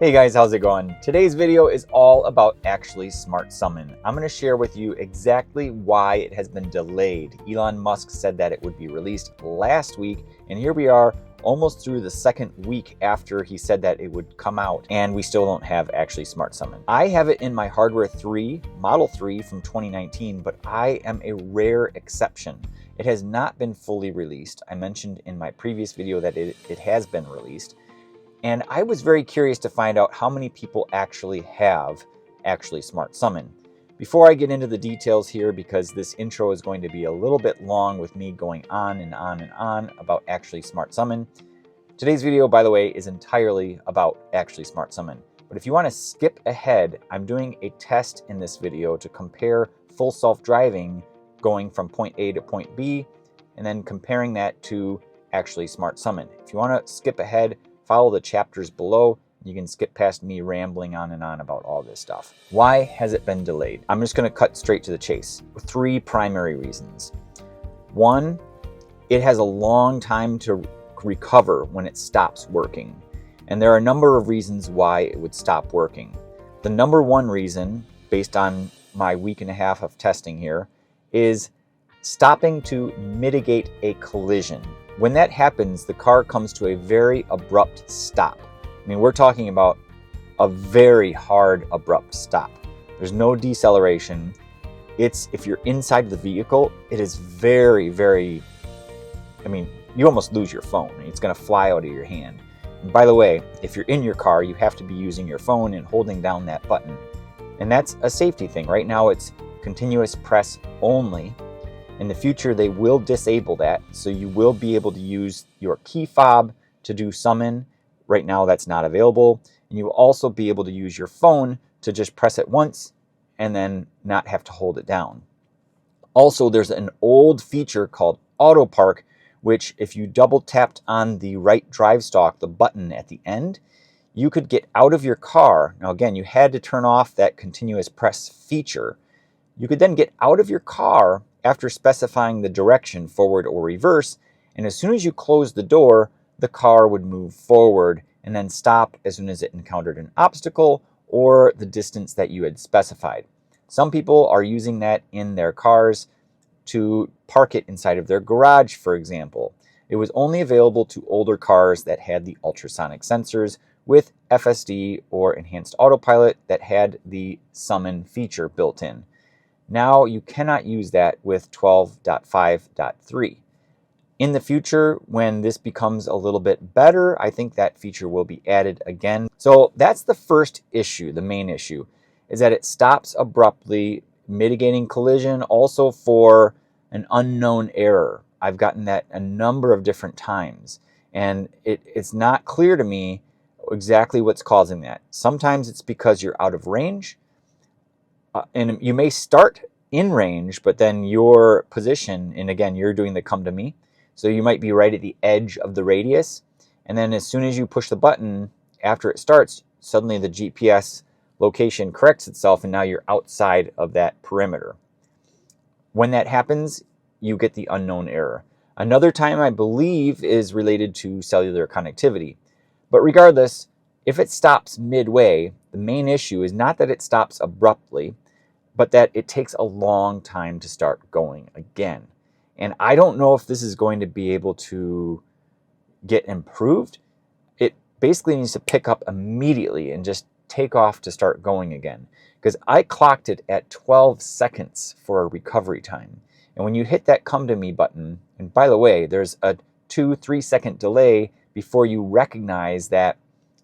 Hey guys, how's it going? Today's video is all about Actually Smart Summon. I'm going to share with you exactly why it has been delayed. Elon Musk said that it would be released last week, and here we are almost through the second week after he said that it would come out, and we still don't have Actually Smart Summon. I have it in my Hardware 3, Model 3 from 2019, but I am a rare exception. It has not been fully released. I mentioned in my previous video that it has been released. And I was very curious to find out how many people actually have Actually Smart Summon. Before I get into the details here, because this intro is going to be a little bit long with me going on and on and on about Actually Smart Summon, today's video, by the way, is entirely about Actually Smart Summon. But if you want to skip ahead, I'm doing a test in this video to compare full self-driving going from point A to point B, and then comparing that to Actually Smart Summon. If you want to skip ahead, follow the chapters below. You can skip past me rambling on and on about all this stuff. Why has it been delayed? I'm just going to cut straight to the chase. 3 primary reasons. 1, it has a long time to recover when it stops working. And there are a number of reasons why it would stop working. The number 1 reason, based on my week and a half of testing here, is stopping to mitigate a collision. When that happens, the car comes to a very abrupt stop. I mean, we're talking about a very hard, abrupt stop. There's no deceleration. If you're inside the vehicle, it is very, very, I mean, you almost lose your phone. It's going to fly out of your hand. And by the way, if you're in your car, you have to be using your phone and holding down that button. And that's a safety thing. Right now, it's continuous press only. In the future, they will disable that, so you will be able to use your key fob to do summon. Right now, that's not available. And you will also be able to use your phone to just press it once and then not have to hold it down. Also, there's an old feature called Auto Park, which if you double tapped on the right drive stalk, the button at the end, you could get out of your car. Now, again, you had to turn off that continuous press feature. You could then get out of your car after specifying the direction, forward or reverse, and as soon as you close the door, the car would move forward and then stop as soon as it encountered an obstacle or the distance that you had specified. Some people are using that in their cars to park it inside of their garage, for example. It was only available to older cars that had the ultrasonic sensors with FSD or enhanced autopilot that had the summon feature built in. Now you cannot use that with 12.5.3. In the future, when this becomes a little bit better, I think that feature will be added again. So that's the first issue, the main issue, is that it stops abruptly, mitigating collision, also for an unknown error. I've gotten that a number of different times, and it's not clear to me exactly what's causing that. Sometimes it's because you're out of range. And you may start in range, but then your position, and again, you're doing the come to me, so you might be right at the edge of the radius, and then as soon as you push the button, after it starts, suddenly the GPS location corrects itself, and now you're outside of that perimeter. When that happens, you get the unknown error. Another time, I believe, is related to cellular connectivity. But regardless, if it stops midway, the main issue is not that it stops abruptly, but that it takes a long time to start going again. And I don't know if this is going to be able to get improved. It basically needs to pick up immediately and just take off to start going again. Because I clocked it at 12 seconds for a recovery time. And when you hit that come to me button, and by the way, there's a 2-3 second delay before you recognize that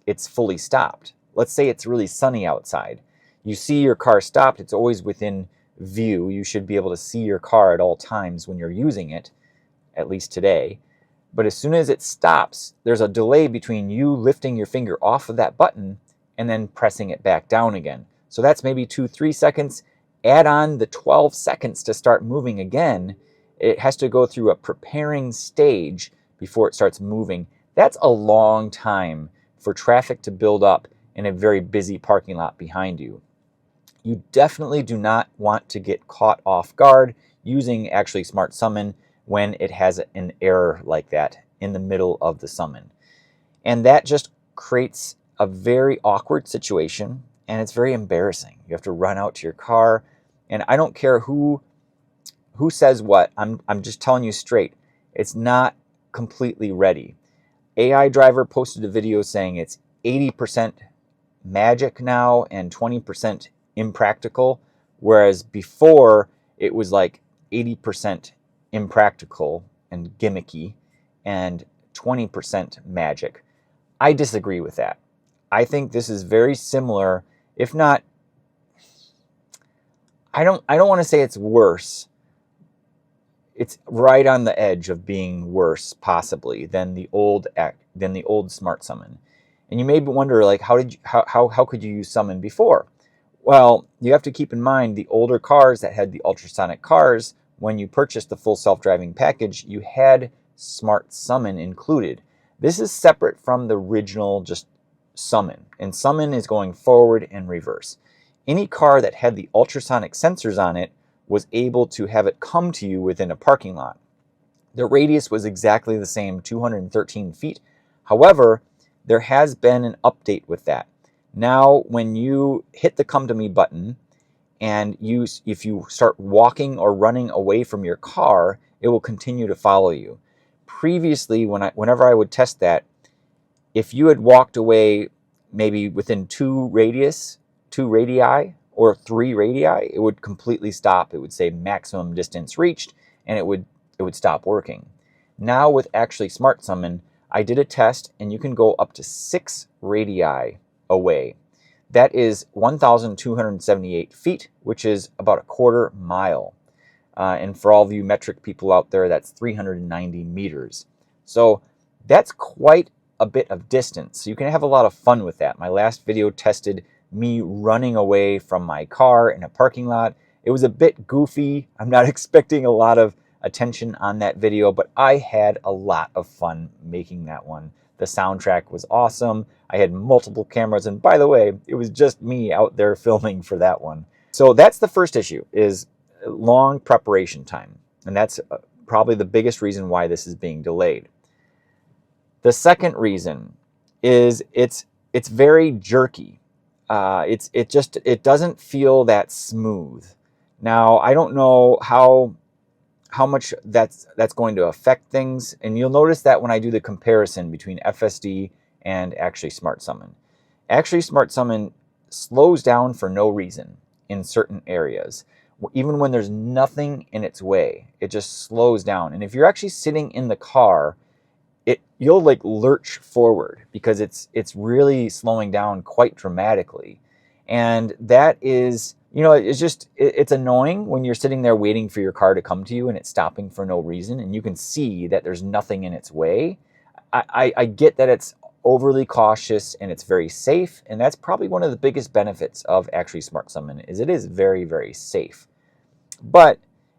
it's fully stopped. Let's say it's really sunny outside. You see your car stopped, it's always within view. You should be able to see your car at all times when you're using it, at least today. But as soon as it stops, there's a delay between you lifting your finger off of that button and then pressing it back down again. So that's maybe 2-3 seconds. Add on the 12 seconds to start moving again. It has to go through a preparing stage before it starts moving. That's a long time for traffic to build up in a very busy parking lot behind you. You definitely do not want to get caught off guard using Actually Smart Summon when it has an error like that in the middle of the summon. And that just creates a very awkward situation, and it's very embarrassing. You have to run out to your car, and I don't care who says what. I'm just telling you straight. It's not completely ready. AI Driver posted a video saying it's 80% magic now and 20% impractical, whereas before it was like 80% impractical and gimmicky and 20% magic. I disagree with that. I think this is very similar, if not, I don't want to say it's worse. It's right on the edge of being worse, possibly, than the old Smart Summon. And you may wonder, like, how could you use Summon before? Well, you have to keep in mind the older cars that had the ultrasonic cars. When you purchased the full self-driving package, you had Smart Summon included. This is separate from the original just Summon, and Summon is going forward and reverse. Any car that had the ultrasonic sensors on it was able to have it come to you within a parking lot. The radius was exactly the same, 213 feet. However, there has been an update with that. Now, when you hit the Come to Me button, and if you start walking or running away from your car, it will continue to follow you. Previously, whenever I would test that, if you had walked away maybe within 2 radii, or 3 radii, it would completely stop. It would say maximum distance reached, and it would stop working. Now with actually Smart Summon, I did a test, and you can go up to 6 radii away. That is 1,278 feet, which is about a quarter mile. And for all of you metric people out there, that's 390 meters. So that's quite a bit of distance. So you can have a lot of fun with that. My last video tested me running away from my car in a parking lot. It was a bit goofy. I'm not expecting a lot of attention on that video, but I had a lot of fun making that one. The soundtrack was awesome. I had multiple cameras, and by the way, it was just me out there filming for that one. So that's the first issue, is long preparation time. And that's probably the biggest reason why this is being delayed. The second reason is it's very jerky. It doesn't feel that smooth. Now, I don't know how much that's going to affect things, and you'll notice that when I do the comparison between FSD and actually Smart Summon. Actually, Smart Summon slows down for no reason in certain areas. Even when there's nothing in its way, it just slows down. And if you're actually sitting in the car, you'll like lurch forward because it's really slowing down quite dramatically. And that is, it's annoying when you're sitting there waiting for your car to come to you and it's stopping for no reason, and you can see that there's nothing in its way. I get that it's overly cautious and it's very safe, and that's probably one of the biggest benefits of actually Smart Summon, is it is very, very safe. But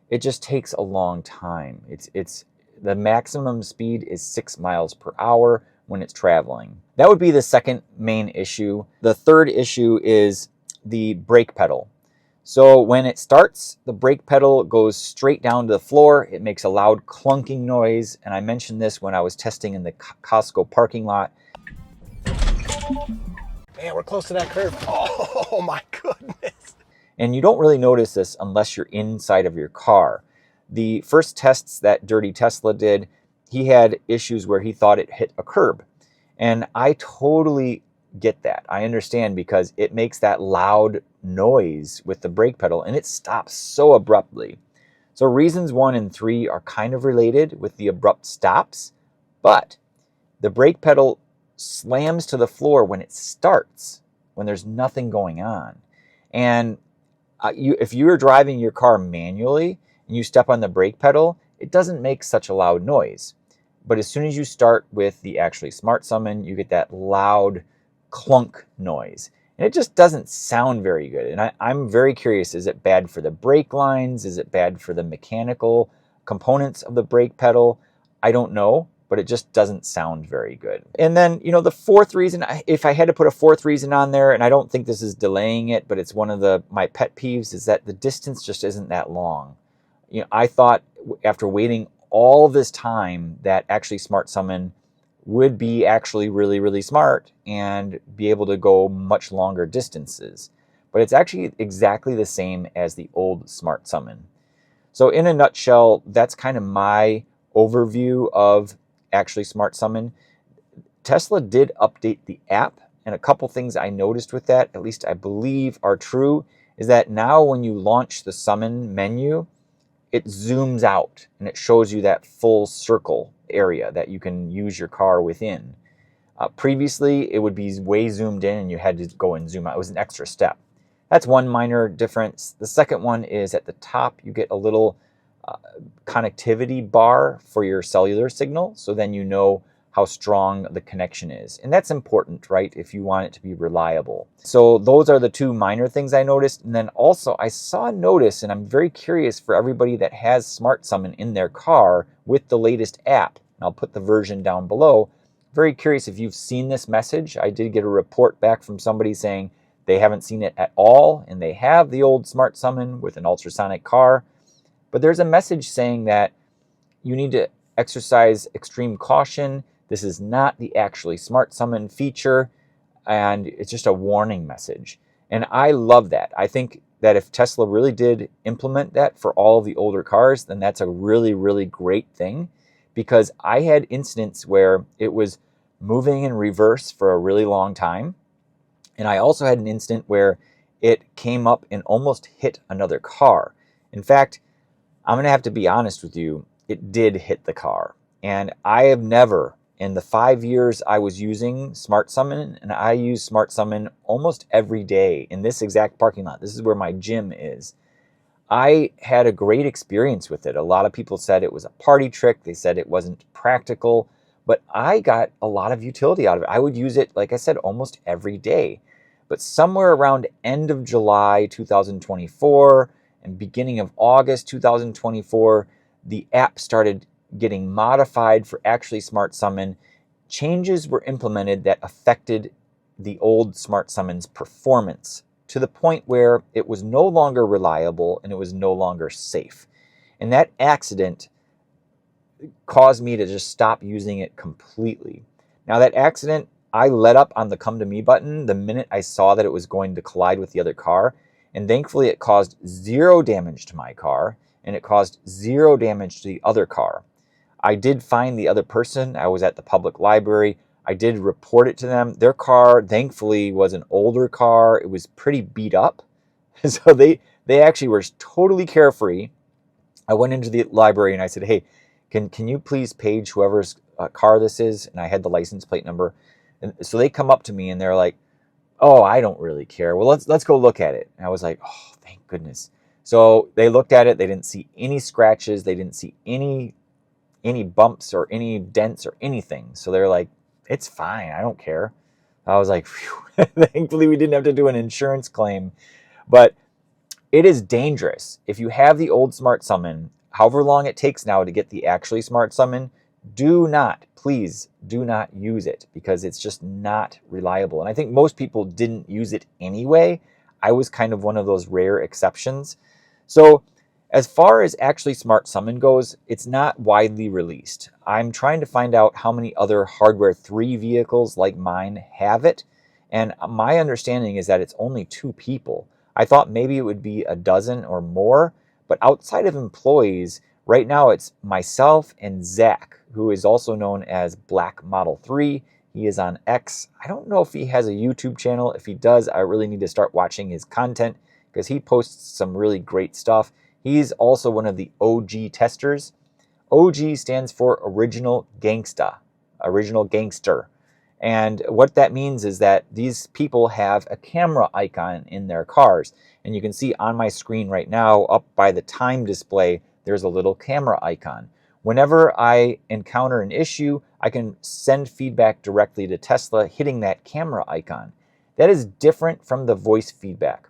it just takes a long time. The maximum speed is 6 miles per hour when it's traveling. That would be the second main issue. The third issue is the brake pedal. So when it starts, the brake pedal goes straight down to the floor. It makes a loud clunking noise. And I mentioned this when I was testing in the Costco parking lot. Man, we're close to that curve. Oh my goodness. And you don't really notice this unless you're inside of your car. The first tests that Dirty Tesla did, he had issues where he thought it hit a curb. And I totally get that. I understand, because it makes that loud noise with the brake pedal and it stops so abruptly. So reasons 1 and 3 are kind of related with the abrupt stops, but the brake pedal slams to the floor when it starts, when there's nothing going on. And if you're driving your car manually and you step on the brake pedal, it doesn't make such a loud noise. But as soon as you start with the actually Smart Summon, you get that loud clunk noise. And it just doesn't sound very good. And I'm very curious, is it bad for the brake lines? Is it bad for the mechanical components of the brake pedal? I don't know, but it just doesn't sound very good. And then, the fourth reason, if I had to put a fourth reason on there, and I don't think this is delaying it, but it's one of my pet peeves, is that the distance just isn't that long. I thought after waiting all this time that actually Smart Summon would be actually really, really smart and be able to go much longer distances. But it's actually exactly the same as the old Smart Summon. So in a nutshell, that's kind of my overview of actually Smart Summon. Tesla did update the app, and a couple things I noticed with that, at least I believe are true, is that now when you launch the Summon menu, it zooms out and it shows you that full circle area that you can use your car within. Previously, it would be way zoomed in and you had to go and zoom out. It was an extra step. That's one minor difference. The second one is at the top, you get a little connectivity bar for your cellular signal. So then you know how strong the connection is. And that's important, right? If you want it to be reliable. So those are the two minor things I noticed. And then also I saw a notice, and I'm very curious for everybody that has Smart Summon in their car with the latest app. And I'll put the version down below. Very curious if you've seen this message. I did get a report back from somebody saying they haven't seen it at all, and they have the old Smart Summon with an ultrasonic car. But there's a message saying that you need to exercise extreme caution. This is not the actually Smart Summon feature, and it's just a warning message. And I love that. I think that if Tesla really did implement that for all of the older cars, then that's a really, really great thing, because I had incidents where it was moving in reverse for a really long time. And I also had an incident where it came up and almost hit another car. In fact, I'm going to have to be honest with you, it did hit the car. And I have never, in the 5 years I was using Smart Summon, and I use Smart Summon almost every day in this exact parking lot. This is where my gym is. I had a great experience with it. A lot of people said it was a party trick. They said it wasn't practical, but I got a lot of utility out of it. I would use it, like I said, almost every day. But somewhere around end of July 2024 and beginning of August 2024, the app started getting modified for actually Smart Summon. Changes were implemented that affected the old Smart Summon's performance to the point where it was no longer reliable and it was no longer safe. And that accident caused me to just stop using it completely. Now that accident, I let up on the come to me button the minute I saw that it was going to collide with the other car. And thankfully it caused zero damage to my car and it caused zero damage to the other car. I did find the other person. I was at the public library. I did report it to them. Their car, thankfully, was an older car. It was pretty beat up. So they actually were totally carefree. I went into the library and I said, hey, can you please page whoever's car this is? And I had the license plate number. And so they come up to me and they're like, oh, I don't really care. Well, let's go look at it. And I was like, oh, thank goodness. So they looked at it. They didn't see any scratches. They didn't see any bumps or any dents or anything. So they're like, it's fine. I don't care. I was like, phew. Thankfully we didn't have to do an insurance claim. But it is dangerous. If you have the old Smart Summon, however long it takes now to get the actually Smart Summon, please do not use it, because it's just not reliable. And I think most people didn't use it anyway. I was kind of one of those rare exceptions. So as far as actually Smart Summon goes, it's not widely released. I'm trying to find out how many other Hardware 3 vehicles like mine have it. And my understanding is that it's only 2 people. I thought maybe it would be a dozen or more, but outside of employees, right now it's myself and Zach, who is also known as Black Model 3. He is on X. I don't know if he has a YouTube channel. If he does, I really need to start watching his content because he posts some really great stuff. He's also one of the OG testers. OG stands for Original Gangsta, Original Gangster. And what that means is that these people have a camera icon in their cars. And you can see on my screen right now, up by the time display, there's a little camera icon. Whenever I encounter an issue, I can send feedback directly to Tesla hitting that camera icon. That is different from the voice feedback.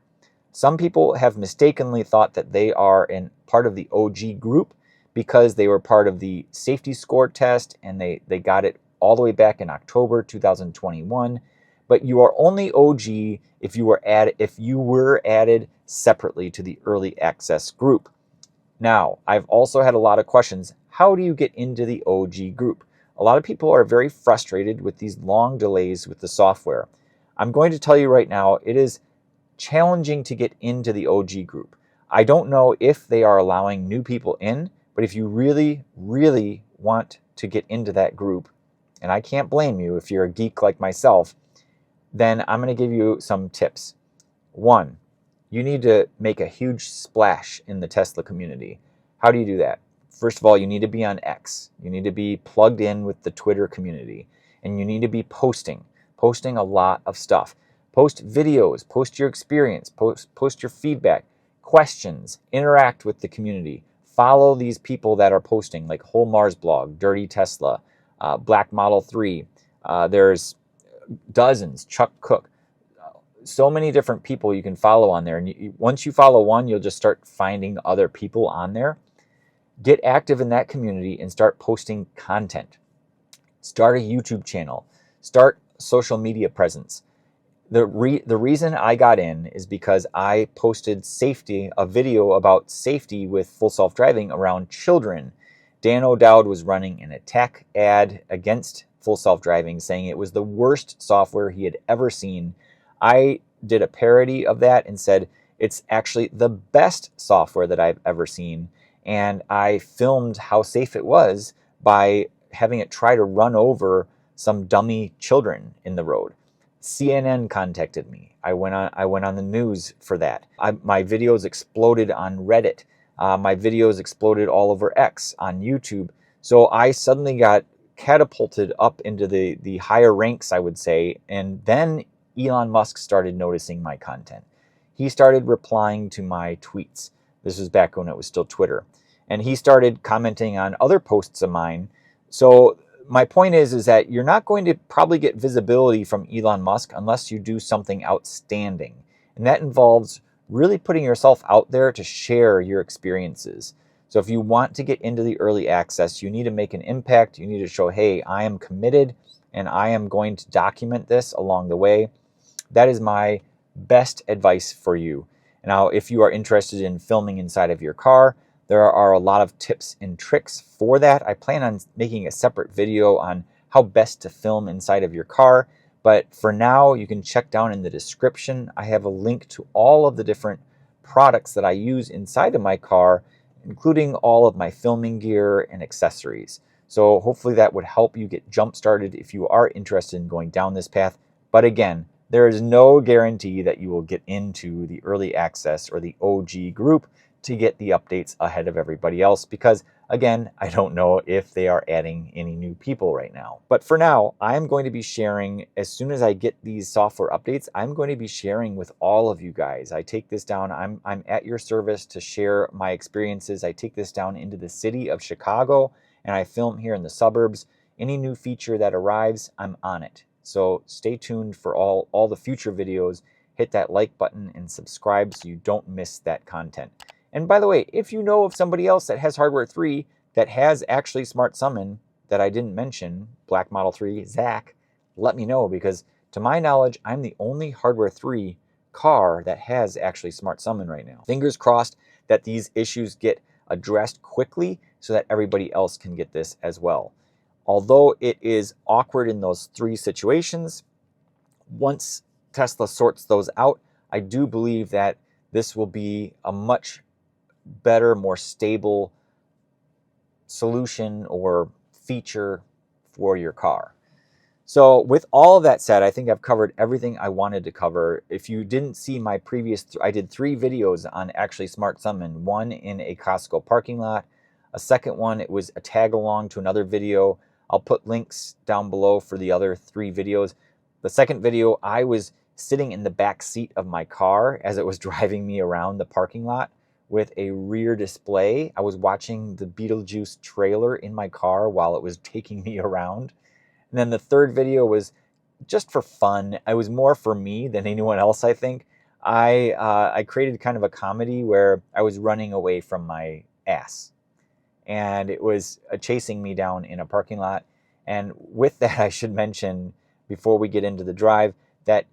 Some people have mistakenly thought that they are part of the OG group because they were part of the safety score test and they got it all the way back in October 2021. But you are only OG if you were added separately to the early access group. Now, I've also had a lot of questions. How do you get into the OG group? A lot of people are very frustrated with these long delays with the software. I'm going to tell you right now, it is challenging to get into the OG group. I don't know if they are allowing new people in, but if you really, really want to get into that group, and I can't blame you if you're a geek like myself, then I'm going to give you some tips. One, you need to make a huge splash in the Tesla community. How do you do that? First of all, you need to be on X. You need to be plugged in with the Twitter community, and you need to be posting a lot of stuff. Post videos, post your experience, post your feedback, questions, interact with the community. Follow these people that are posting, like Whole Mars Blog, Dirty Tesla, Black Model 3. There's dozens, Chuck Cook. So many different people you can follow on there. And once you follow one, you'll just start finding other people on there. Get active in that community and start posting content. Start a YouTube channel. Start social media presence. The reason I got in is because I posted a video about safety with full self-driving around children. Dan O'Dowd was running an attack ad against full self-driving, saying it was the worst software he had ever seen. I did a parody of that and said it's actually the best software that I've ever seen. And I filmed how safe it was by having it try to run over some dummy children in the road. CNN contacted me. I went on the news for that. My videos exploded on Reddit. My videos exploded all over X, on YouTube. So I suddenly got catapulted up into the higher ranks, I would say. And then Elon Musk started noticing my content. He started replying to my tweets. This was back when it was still Twitter. And he started commenting on other posts of mine. So my point is that you're not going to probably get visibility from Elon Musk unless you do something outstanding. And that involves really putting yourself out there to share your experiences. So if you want to get into the early access, you need to make an impact. You need to show, hey, I am committed and I am going to document this along the way. That is my best advice for you. Now, if you are interested in filming inside of your car, there are a lot of tips and tricks for that. I plan on making a separate video on how best to film inside of your car. But for now, you can check down in the description. I have a link to all of the different products that I use inside of my car, including all of my filming gear and accessories. So hopefully that would help you get jump started if you are interested in going down this path. But again, there is no guarantee that you will get into the early access or the OG group to get the updates ahead of everybody else because, again, I don't know if they are adding any new people right now. But for now, I'm going to be sharing, as soon as I get these software updates, I'm going to be sharing with all of you guys. I take this down, I'm at your service to share my experiences. I take this down into the city of Chicago and I film here in the suburbs. Any new feature that arrives, I'm on it. So stay tuned for all the future videos. Hit that like button and subscribe so you don't miss that content. And by the way, if you know of somebody else that has Hardware 3 that has actually Smart Summon that I didn't mention, Black Model 3, Zach, let me know because to my knowledge, I'm the only Hardware 3 car that has actually Smart Summon right now. Fingers crossed that these issues get addressed quickly so that everybody else can get this as well. Although it is awkward in those three situations, once Tesla sorts those out, I do believe that this will be a much better, more stable solution or feature for your car. So with all of that said, I think I've covered everything I wanted to cover. If you didn't see my previous, I did 3 videos on actually Smart Summon, one in a Costco parking lot. A second one, it was a tag along to another video. I'll put links down below for the other 3 videos. The second video, I was sitting in the back seat of my car as it was driving me around the parking lot with a rear display. I was watching the Beetlejuice trailer in my car while it was taking me around. And then the third video was just for fun. It was more for me than anyone else, I think. I created kind of a comedy where I was running away from my ass. And it was chasing me down in a parking lot. And with that, I should mention, before we get into the drive, that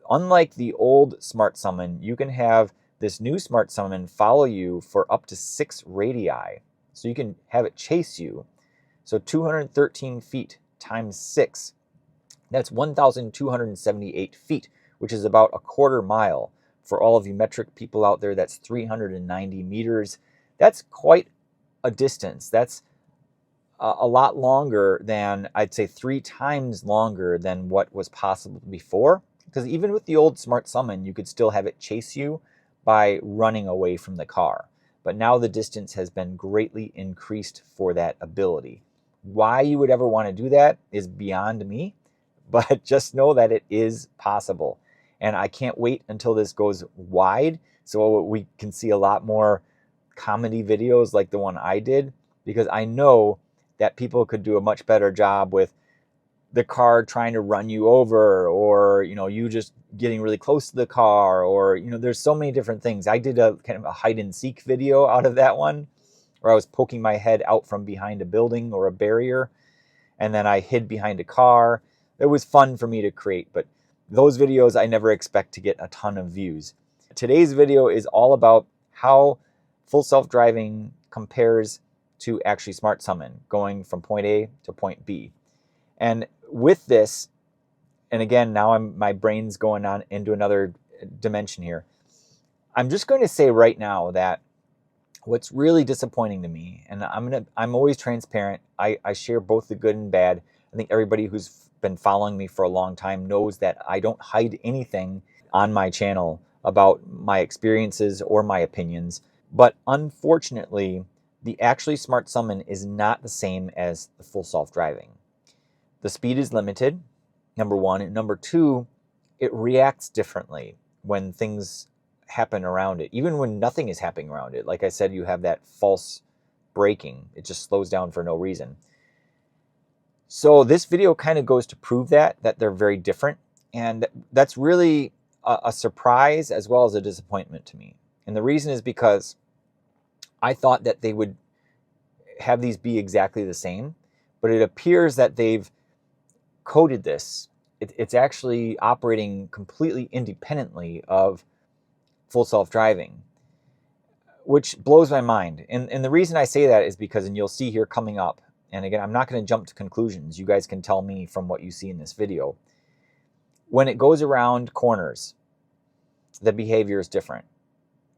unlike the old Smart Summon, you can have this new Smart Summon follow you for up to 6 radii. So you can have it chase you. So 213 feet times 6, that's 1,278 feet, which is about a quarter mile. For all of you metric people out there, that's 390 meters. That's quite a distance. That's a lot longer than, I'd say 3 times longer than what was possible before. Because even with the old Smart Summon, you could still have it chase you by running away from the car. But now the distance has been greatly increased for that ability. Why you would ever want to do that is beyond me, but just know that it is possible. And I can't wait until this goes wide so we can see a lot more comedy videos like the one I did, because I know that people could do a much better job with the car trying to run you over, or you just getting really close to the car, or there's so many different things. I did a kind of a hide and seek video out of that one, where I was poking my head out from behind a building or a barrier, and then I hid behind a car. It was fun for me to create, but those videos I never expect to get a ton of views. Today's video is all about how full self-driving compares to actually Smart Summon, going from point A to point B. And with this, and again, now my brain's going on into another dimension here. I'm just going to say right now that what's really disappointing to me, and I'm always transparent. I share both the good and bad. I think everybody who's been following me for a long time knows that I don't hide anything on my channel about my experiences or my opinions. But unfortunately, the actually Smart Summon is not the same as the full self-driving. The speed is limited, number one. And number two, it reacts differently when things happen around it. Even when nothing is happening around it. Like I said, you have that false braking. It just slows down for no reason. So this video kind of goes to prove that they're very different. And that's really a surprise as well as a disappointment to me. And the reason is because I thought that they would have these be exactly the same, but it appears that they've coded this. It's actually operating completely independently of full self-driving, which blows my mind. And the reason I say that is because, and you'll see here coming up, and again, I'm not going to jump to conclusions. You guys can tell me from what you see in this video. When it goes around corners, the behavior is different.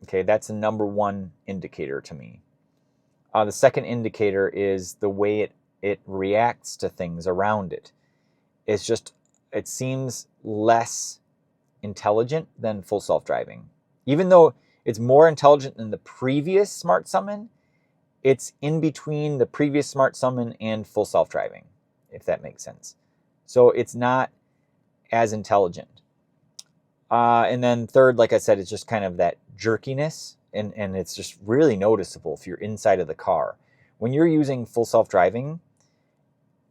Okay, that's the number one indicator to me. The second indicator is the way it reacts to things around it. It seems less intelligent than full self-driving. Even though it's more intelligent than the previous Smart Summon, it's in between the previous Smart Summon and full self-driving, if that makes sense. So it's not as intelligent. And then third, like I said, it's just kind of that jerkiness, and it's just really noticeable if you're inside of the car. When you're using full self-driving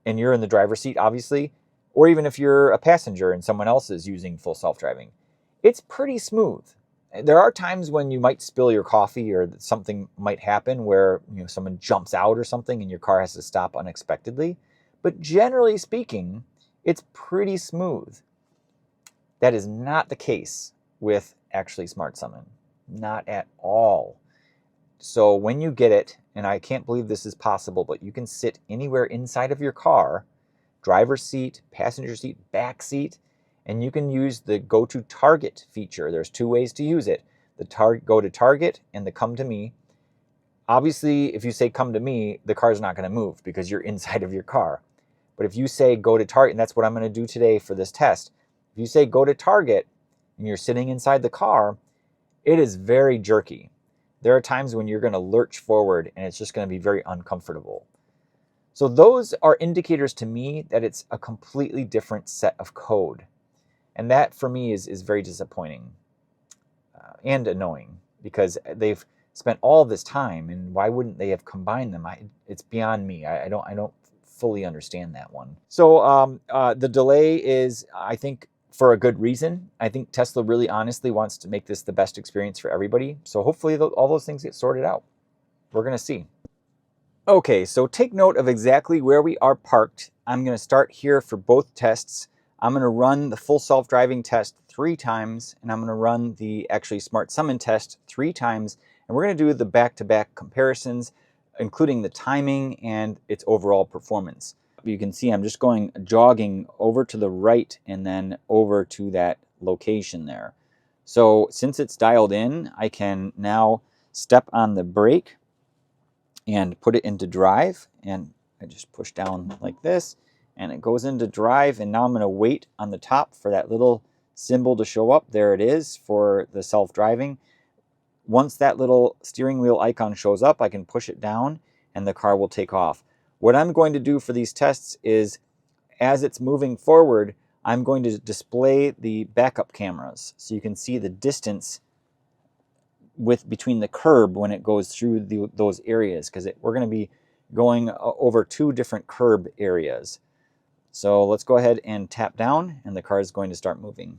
and you're in the driver's seat, obviously, or even if you're a passenger and someone else is using full self-driving, it's pretty smooth. There are times when you might spill your coffee or something might happen where someone jumps out or something and your car has to stop unexpectedly. But generally speaking, it's pretty smooth. That is not the case with actually Smart Summon. Not at all. So when you get it, and I can't believe this is possible, but you can sit anywhere inside of your car, driver's seat, passenger seat, back seat, and you can use the go to target feature. There's 2 ways to use it. The go to target and the come to me. Obviously, if you say come to me, the car's not going to move because you're inside of your car. But if you say go to target, and that's what I'm going to do today for this test. If you say go to target and you're sitting inside the car, it is very jerky. There are times when you're going to lurch forward and it's just going to be very uncomfortable. So those are indicators to me that it's a completely different set of code. And that for me is very disappointing and annoying, because they've spent all this time, and why wouldn't they have combined them? It's beyond me. I don't fully understand that one. So the delay is, I think, for a good reason. I think Tesla really honestly wants to make this the best experience for everybody. So hopefully all those things get sorted out. We're going to see. Okay, so take note of exactly where we are parked. I'm going to start here for both tests. I'm going to run the full self-driving test 3 times, and I'm going to run the actually Smart Summon test 3 times, and we're going to do the back-to-back comparisons. including the timing and its overall performance. You can see I'm just going jogging over to the right and then over to that location there. So since it's dialed in, I can now step on the brake and put it into drive, and I just push down like this and it goes into drive, and now I'm going to wait on the top for that little symbol to show up. There it is for the self-driving. Once that little steering wheel icon shows up, I can push it down and the car will take off. What I'm going to do for these tests is, as it's moving forward, I'm going to display the backup cameras so you can see the distance between the curb when it goes through those areas, because we're going to be going over 2 different curb areas. So let's go ahead and tap down and the car is going to start moving.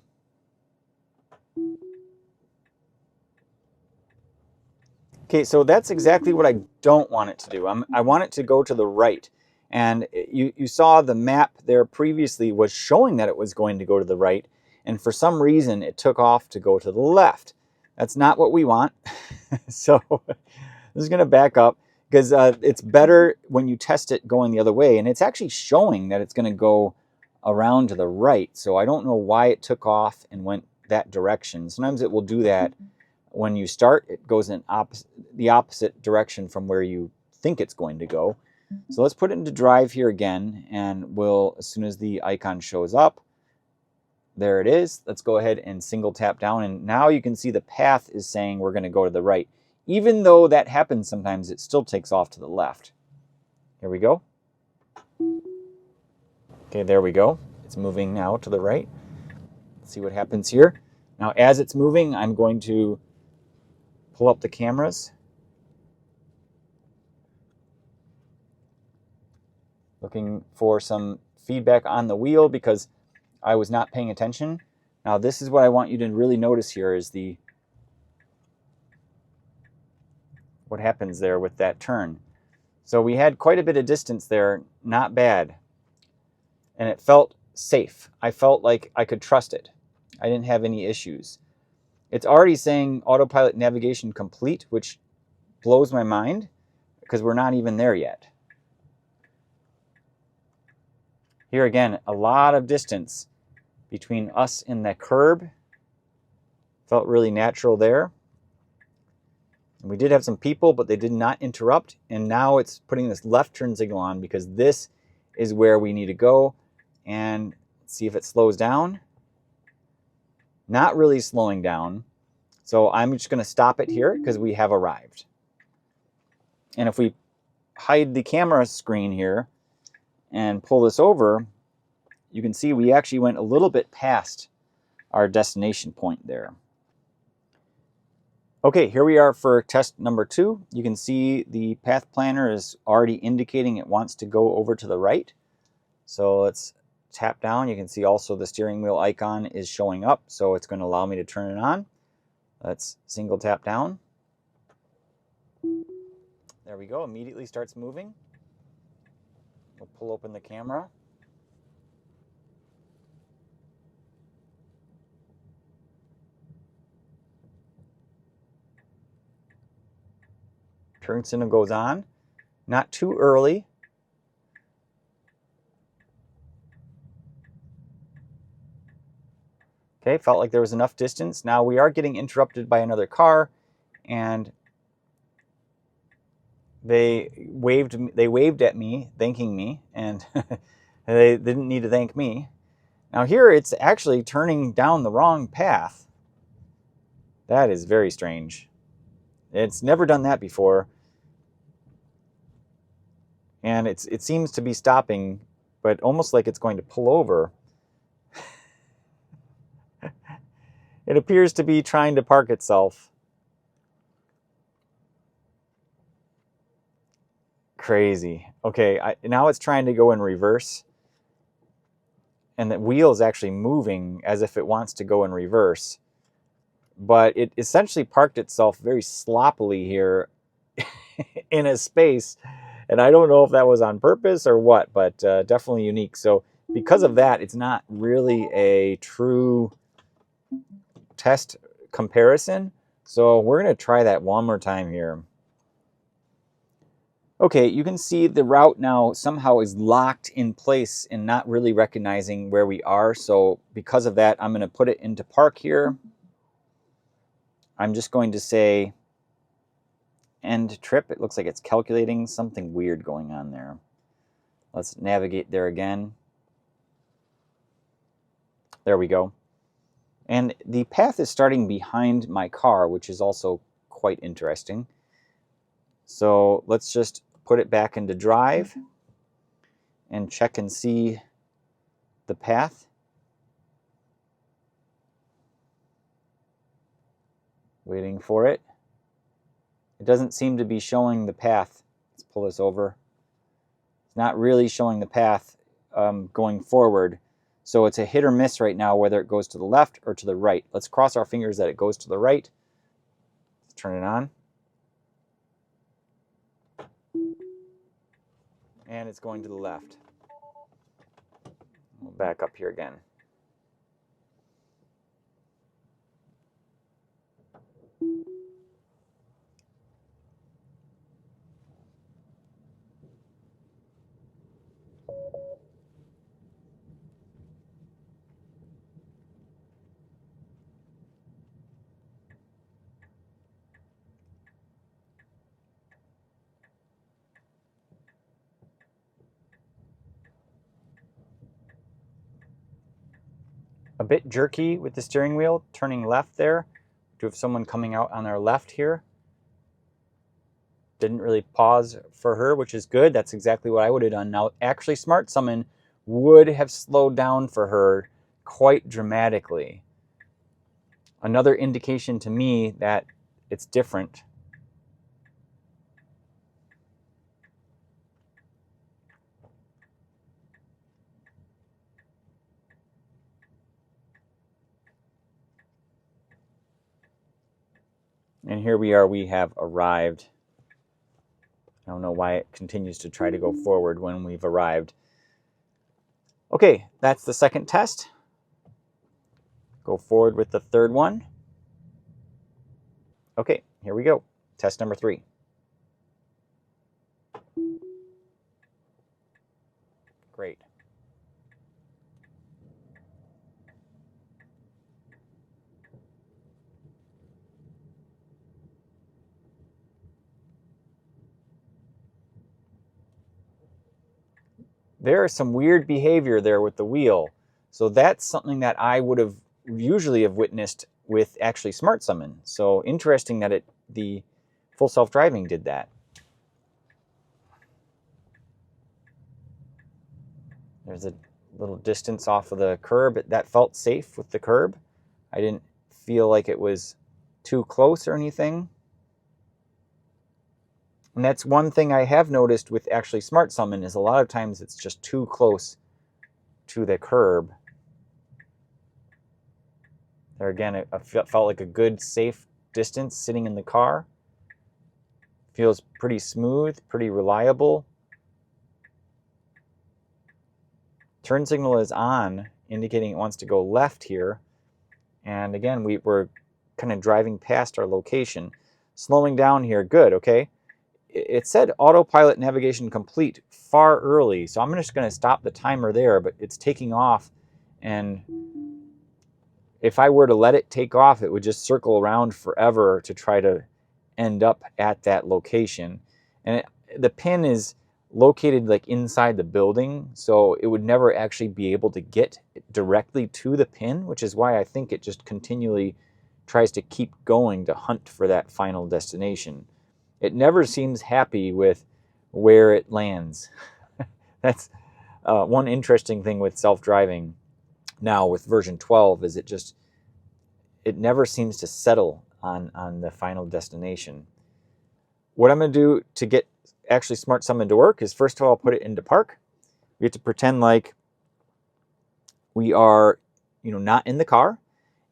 Okay, so that's exactly what I don't want it to do. I want it to go to the right. And you saw the map there previously was showing that it was going to go to the right, and for some reason it took off to go to the left. That's not what we want. So this is going to back up, because it's better when you test it going the other way, and it's actually showing that it's going to go around to the right. So I don't know why it took off and went that direction. Sometimes it will do that. When you start, it goes in the opposite direction from where you think it's going to go. So let's put it into drive here again, and we'll, as soon as the icon shows up, there it is. Let's go ahead and single tap down, and now you can see the path is saying we're going to go to the right. Even though that happens sometimes, it still takes off to the left. Here we go. Okay, there we go. It's moving now to the right. Let's see what happens here. Now, as it's moving, I'm going to pull up the cameras. Looking for some feedback on the wheel because I was not paying attention. Now, this is what I want you to really notice here is what happens there with that turn. So we had quite a bit of distance there, not bad. And it felt safe. I felt like I could trust it. I didn't have any issues. It's already saying autopilot navigation complete, which blows my mind because we're not even there yet. Here again, a lot of distance between us and the curb. Felt really natural there. And we did have some people, but they did not interrupt. And now it's putting this left turn signal on because this is where we need to go. And let's see if it slows down. Not really slowing down. So I'm just going to stop it here because we have arrived. And if we hide the camera screen here and pull this over, you can see we actually went a little bit past our destination point there. Okay, here we are for test number 2. You can see the path planner is already indicating it wants to go over to the right. So let's tap down. You can see also the steering wheel icon is showing up, so it's going to allow me to turn it on. Let's single tap down. There we go. Immediately starts moving. We'll pull open the camera. Turn signal goes on. Not too early. Okay, felt like there was enough distance. Now we are getting interrupted by another car, and they waved at me, thanking me, and they didn't need to thank me. Now here it's actually turning down the wrong path. That is very strange. It's never done that before. And it seems to be stopping, but almost like it's going to pull over. It appears to be trying to park itself. Crazy. Okay, now it's trying to go in reverse. And the wheel is actually moving as if it wants to go in reverse. But it essentially parked itself very sloppily here in a space. And I don't know if that was on purpose or what, but definitely unique. So because of that, it's not really a true test comparison. So we're going to try that one more time here. Okay, you can see the route now somehow is locked in place and not really recognizing where we are. So because of that, I'm going to put it into park here. I'm just going to say end trip. It looks like it's calculating something weird going on there. Let's navigate there again. There we go. And the path is starting behind my car, which is also quite interesting. So let's just put it back into drive and check and see the path. Waiting for it. It doesn't seem to be showing the path. Let's pull this over. It's not really showing the path going forward. So it's a hit or miss right now whether it goes to the left or to the right. Let's cross our fingers that it goes to the right. Let's turn it on. And it's going to the left. We'll back up here again. A bit jerky with the steering wheel, turning left there. Do have someone coming out on our left here. Didn't really pause for her, which is good. That's exactly what I would have done. Now, actually, Smart Summon would have slowed down for her quite dramatically. Another indication to me that it's different. And here we are, we have arrived. I don't know why it continues to try to go forward when we've arrived. Okay, that's the second test. Go forward with the third one. Okay, here we go. Test number 3. Great. There is some weird behavior there with the wheel. So that's something that I would have usually have witnessed with actually Smart Summon. So interesting that the full self-driving did that. There's a little distance off of the curb. That felt safe with the curb. I didn't feel like it was too close or anything. And that's one thing I have noticed with actually Smart Summon is a lot of times it's just too close to the curb. There again, it felt like a good, safe distance sitting in the car. Feels pretty smooth, pretty reliable. Turn signal is on, indicating it wants to go left here. And again, we're kind of driving past our location. Slowing down here, good, okay? It said autopilot navigation complete far early, so I'm just going to stop the timer there, but it's taking off, and if I were to let it take off, it would just circle around forever to try to end up at that location. And the pin is located like inside the building, so it would never actually be able to get directly to the pin, which is why I think it just continually tries to keep going to hunt for that final destination. It never seems happy with where it lands. That's one interesting thing with self-driving now with version 12 is it never seems to settle on the final destination. What I'm going to do to get actually Smart Summon to work is first of all put it into park. We have to pretend like we are not in the car,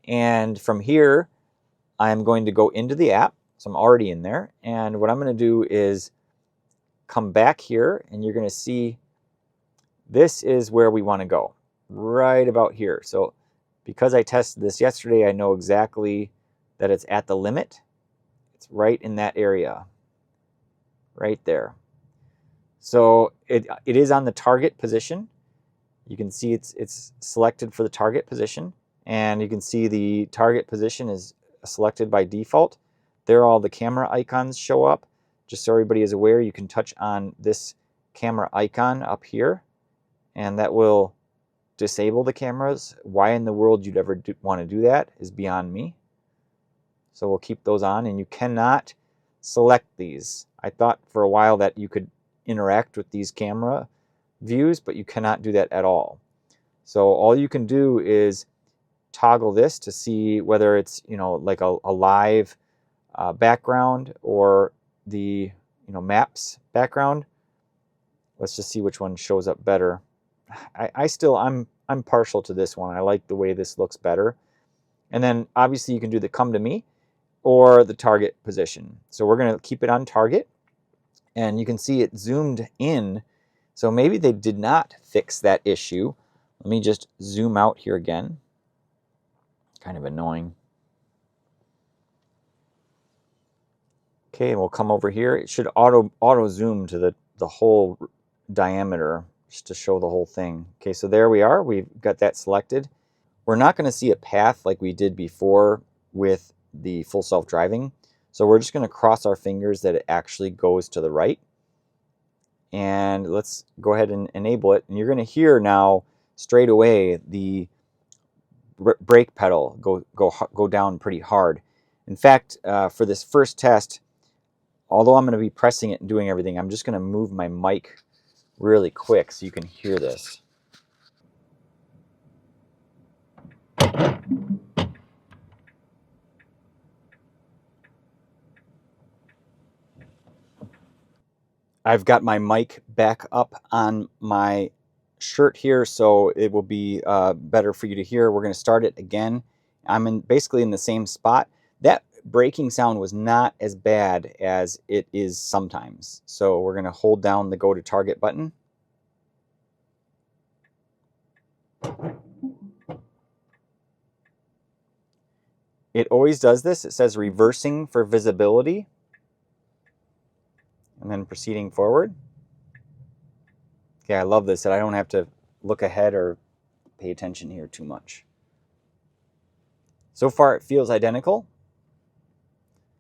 and from here I'm going to go into the app. So I'm already in there, and what I'm going to do is come back here, and you're going to see this is where we want to go, right about here. So because I tested this yesterday, I know exactly that it's at the limit. It's right in that area, right there. So it is on the target position. You can see it's selected for the target position, and you can see the target position is selected by default. There all the camera icons show up. Just so everybody is aware, you can touch on this camera icon up here, and that will disable the cameras. Why in the world you'd ever want to do that is beyond me. So we'll keep those on, and you cannot select these. I thought for a while that you could interact with these camera views, but you cannot do that at all. So all you can do is toggle this to see whether it's, you know, like a live background or the, you know, maps background. Let's just see which one shows up better. I'm partial to this one. I like the way this looks better. And then obviously you can do the come to me or the target position. So we're going to keep it on target, and you can see it zoomed in. So maybe they did not fix that issue. Let me just zoom out here again. Kind of annoying. Okay, and we'll come over here. It should auto zoom to the whole diameter just to show the whole thing. Okay, so there we are. We've got that selected. We're not going to see a path like we did before with the full self-driving. So we're just going to cross our fingers that it actually goes to the right. And let's go ahead and enable it. And you're going to hear now straight away the brake pedal go down pretty hard. In fact, for this first test, although I'm going to be pressing it and doing everything, I'm just going to move my mic really quick so you can hear this. I've got my mic back up on my shirt here, so it will be better for you to hear. We're going to start it again. I'm basically in the same spot. That braking sound was not as bad as it is sometimes. So we're going to hold down the go to target button. It always does this. It says reversing for visibility, and then proceeding forward. Okay, I love this, that I don't have to look ahead or pay attention here too much. So far it feels identical,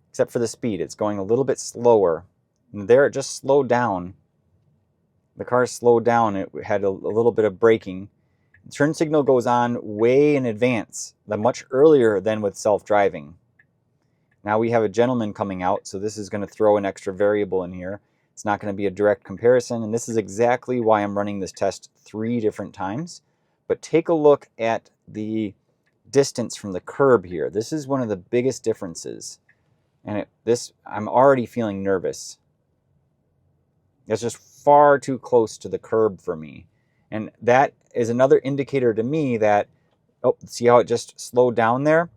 except for the speed. It's going a little bit slower. And there it just slowed down. The car slowed down. It had a little bit of braking. The turn signal goes on way in advance, much earlier than with self-driving. Now we have a gentleman coming out, so this is going to throw an extra variable in here. It's not going to be a direct comparison, and this is exactly why I'm running this test 3 different times. But take a look at the distance from the curb here. This is one of the biggest differences. And I'm already feeling nervous. It's just far too close to the curb for me. And that is another indicator to me that, oh, see how it just slowed down there?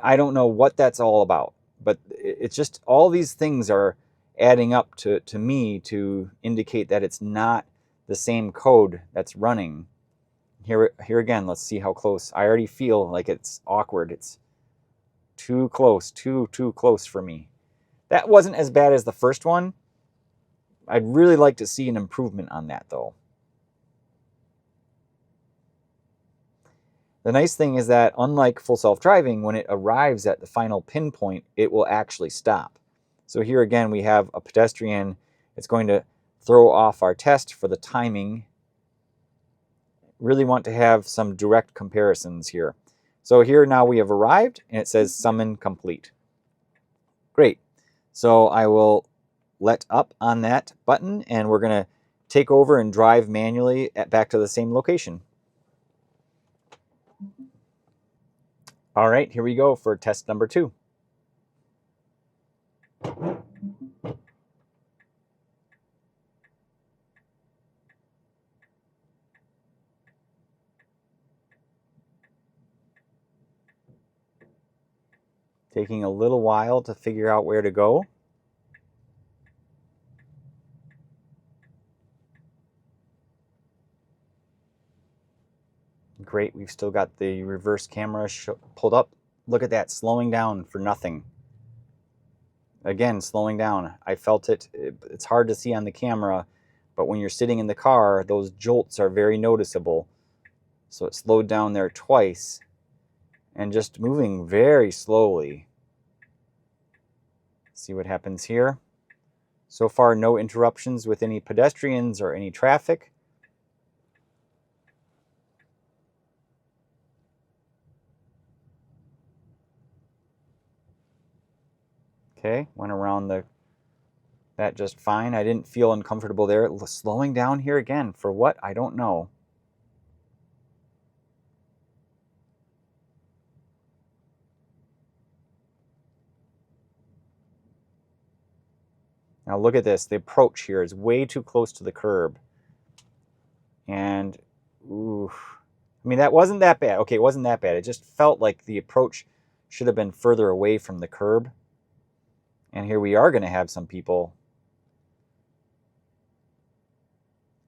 I don't know what that's all about. But it's just all these things are adding up to me to indicate that it's not the same code that's running. Here again, let's see how close. I already feel like it's awkward. It's too close, too close for me. That wasn't as bad as the first one. I'd really like to see an improvement on that, though. The nice thing is that, unlike full self-driving, when it arrives at the final pinpoint, it will actually stop. So here again, we have a pedestrian. It's going to throw off our test for the timing. Really want to have some direct comparisons here. So here now we have arrived, and it says summon complete. Great. So I will let up on that button, and we're going to take over and drive manually back to the same location. All right, here we go for test number 2. Taking a little while to figure out where to go. Great, we've still got the reverse camera pulled up. Look at that, slowing down for nothing. Again, slowing down. I felt it. It's hard to see on the camera, but when you're sitting in the car, those jolts are very noticeable. So it slowed down there twice and just moving very slowly. See what happens here. So far, no interruptions with any pedestrians or any traffic. Okay, went around that just fine. I didn't feel uncomfortable there. Slowing down here again. For what? I don't know. Now look at this. The approach here is way too close to the curb. And, ooh, I mean, that wasn't that bad. Okay, it wasn't that bad. It just felt like the approach should have been further away from the curb. And here we are going to have some people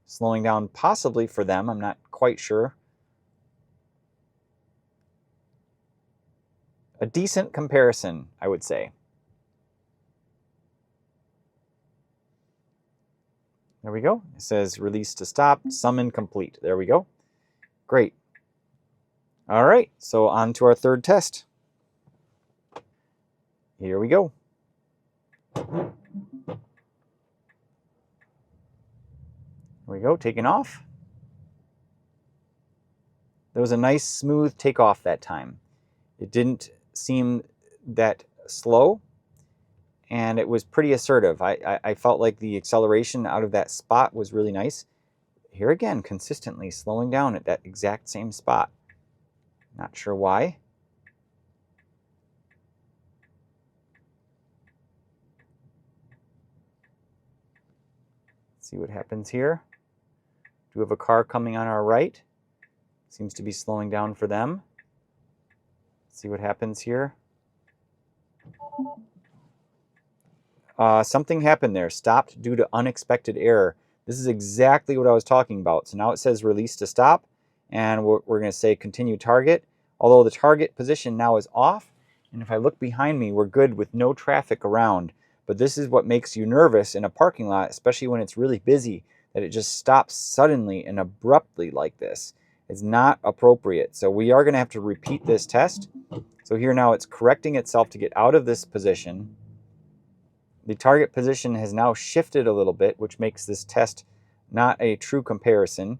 slowing down, possibly for them. I'm not quite sure. A decent comparison, I would say. There we go. It says release to stop, summon complete. There we go. Great. All right, so on to our third test. Here we go. There we go, taking off. There was a nice smooth takeoff that time. It didn't seem that slow, and it was pretty assertive. I felt like the acceleration out of that spot was really nice. Here again, consistently slowing down at that exact same spot. Not sure why. Let's see what happens here. Do we have a car coming on our right? Seems to be slowing down for them. Let's see what happens here. Something happened there. Stopped due to unexpected error. This is exactly what I was talking about. So now it says release to stop, and we're going to say continue target. Although the target position now is off, and if I look behind me, we're good with no traffic around. But this is what makes you nervous in a parking lot, especially when it's really busy, that it just stops suddenly and abruptly like this. It's not appropriate. So we are going to have to repeat this test. So here now it's correcting itself to get out of this position. The target position has now shifted a little bit, which makes this test not a true comparison.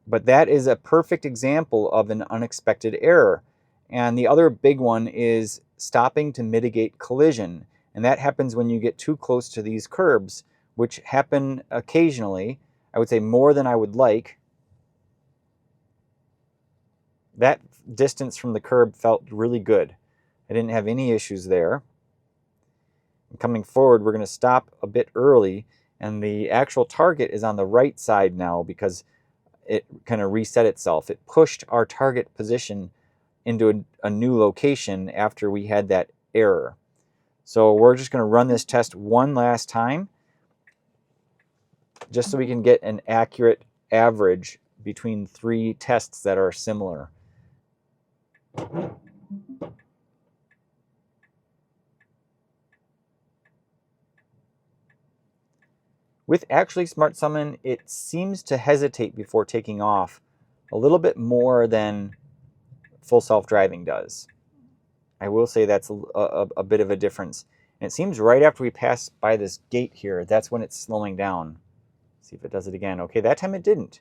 But that is a perfect example of an unexpected error. And the other big one is stopping to mitigate collision. And that happens when you get too close to these curbs, which happen occasionally. I would say more than I would like. That distance from the curb felt really good. I didn't have any issues there. And coming forward, we're going to stop a bit early, and the actual target is on the right side now because it kind of reset itself. It pushed our target position into a new location after we had that error. So we're just going to run this test one last time just so we can get an accurate average between three tests that are similar. With Actually Smart Summon, it seems to hesitate before taking off a little bit more than full self-driving does. I will say that's a bit of a difference. And it seems right after we pass by this gate here, that's when it's slowing down. See if it does it again. Okay, that time it didn't.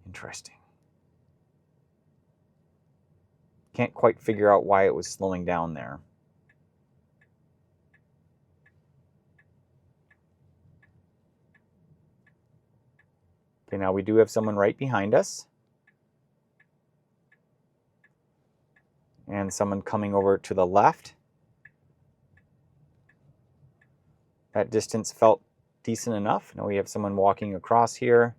Interesting. Can't quite figure out why it was slowing down there. Okay, now we do have someone right behind us. And someone coming over to the left. That distance felt decent enough. Now we have someone walking across here.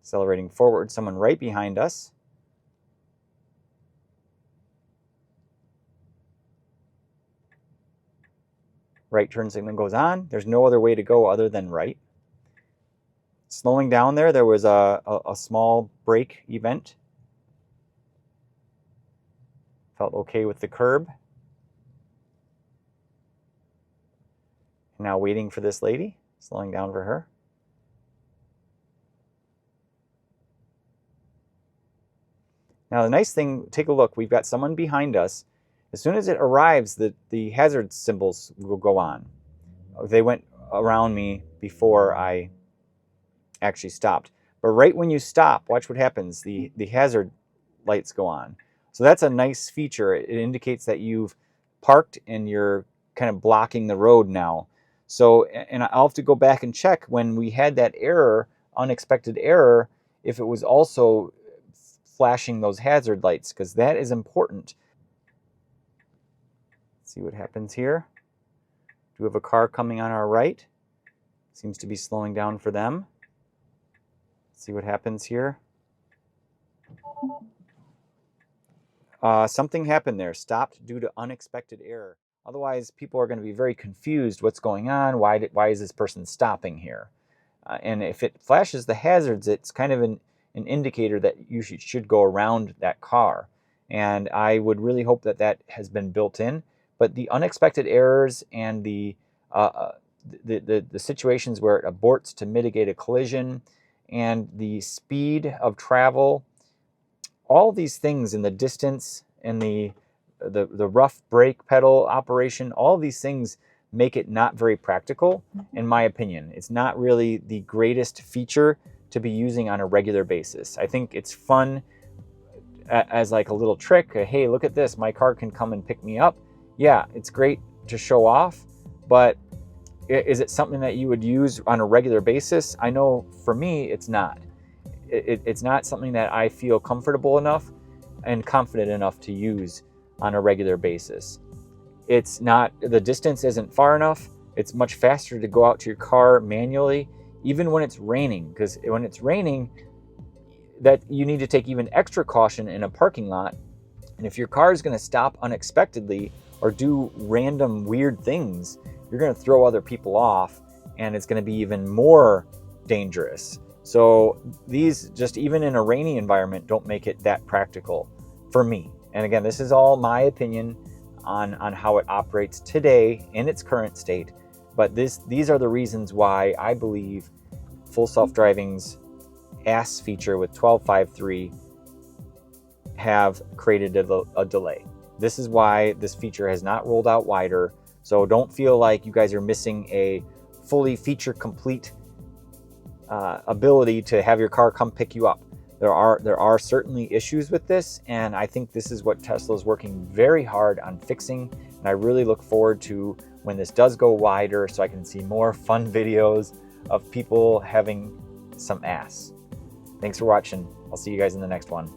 Accelerating forward, someone right behind us. Right turn signal goes on. There's no other way to go other than right. Slowing down there was a small brake event. Felt okay with the curb. Now waiting for this lady, slowing down for her. Now the nice thing, take a look, we've got someone behind us. As soon as it arrives, the hazard symbols will go on. They went around me before I actually stopped. But right when you stop, watch what happens. The hazard lights go on. So that's a nice feature. It indicates that you've parked and you're kind of blocking the road now. So, and I'll have to go back and check when we had that error, unexpected error, if it was also flashing those hazard lights, because that is important. Let's see what happens here. Do we have a car coming on our right? Seems to be slowing down for them. Let's see what happens here. Something happened there. Stopped due to unexpected error. Otherwise, people are going to be very confused. What's going on? Why is this person stopping here? And if it flashes the hazards, it's kind of an indicator that you should go around that car. And I would really hope that that has been built in. But the unexpected errors and the situations where it aborts to mitigate a collision and the speed of travel, all these things in the distance and the rough brake pedal operation, all these things make it not very practical, in my opinion. It's not really the greatest feature to be using on a regular basis. I think it's fun as like a little trick. Hey, look at this, my car can come and pick me up. Yeah, it's great to show off, but is it something that you would use on a regular basis? I know for me, it's not. It's not something that I feel comfortable enough and confident enough to use on a regular basis. It's not, the distance isn't far enough. It's much faster to go out to your car manually, even when it's raining, because when it's raining, that you need to take even extra caution in a parking lot. And if your car is going to stop unexpectedly or do random weird things, you're going to throw other people off, and it's going to be even more dangerous. So these, just even in a rainy environment, don't make it that practical for me. And again, this is all my opinion on how it operates today in its current state. But these are the reasons why I believe full self-driving's ASS feature with 12.5.3 have created a delay. This is why this feature has not rolled out wider. So don't feel like you guys are missing a fully feature complete ability to have your car come pick you up. There are certainly issues with this, and I think this is what Tesla is working very hard on fixing. And I really look forward to when this does go wider, so I can see more fun videos of people having some ASS. Thanks for watching. I'll see you guys in the next one.